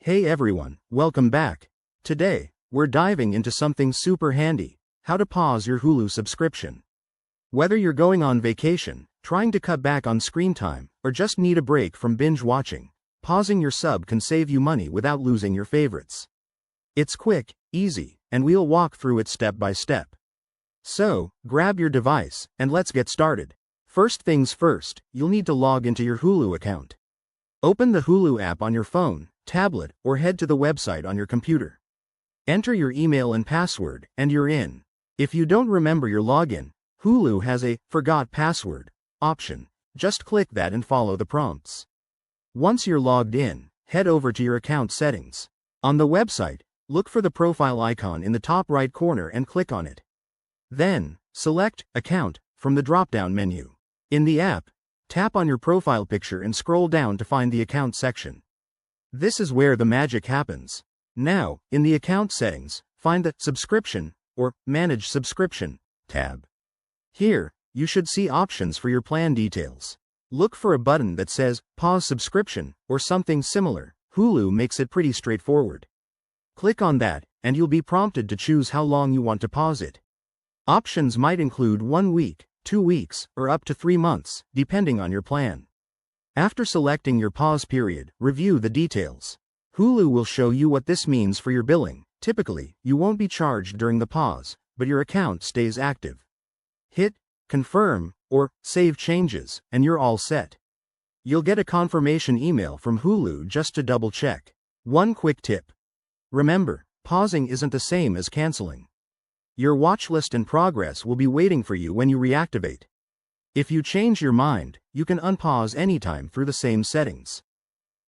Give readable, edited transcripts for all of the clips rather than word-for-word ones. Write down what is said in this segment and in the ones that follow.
Hey everyone, welcome back. Today, we're diving into something super handy: how to pause your Hulu subscription. Whether you're going on vacation, trying to cut back on screen time, or just need a break from binge watching, pausing your sub can save you money without losing your favorites. It's quick, easy, and we'll walk through it step by step. So, grab your device, and let's get started. First things first, you'll need to log into your Hulu account. Open the Hulu app on your phone, tablet, or head to the website on your computer. Enter your email and password, and you're in. If you don't remember your login, Hulu has a "Forgot Password" option. Just click that and follow the prompts. Once you're logged in, head over to your account settings. On the website, look for the profile icon in the top right corner and click on it. Then, select Account from the drop-down menu. In the app, tap on your profile picture and scroll down to find the Account section. This is where the magic happens. Now, in the account settings, find the Subscription or Manage Subscription tab. Here, you should see options for your plan details. Look for a button that says Pause Subscription or something similar. Hulu makes it pretty straightforward. Click on that, and you'll be prompted to choose how long you want to pause it. Options might include 1 week, 2 weeks, or up to 3 months, depending on your plan. After selecting your pause period, review the details. Hulu will show you what this means for your billing. Typically, you won't be charged during the pause, but your account stays active. Hit Confirm or Save Changes, and you're all set. You'll get a confirmation email from Hulu just to double check. One quick tip. Remember, pausing isn't the same as canceling. Your watch list and progress will be waiting for you when you reactivate. If you change your mind, you can unpause anytime through the same settings.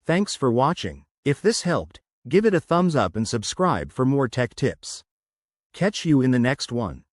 Thanks for watching. If this helped, give it a thumbs up and subscribe for more tech tips. Catch you in the next one.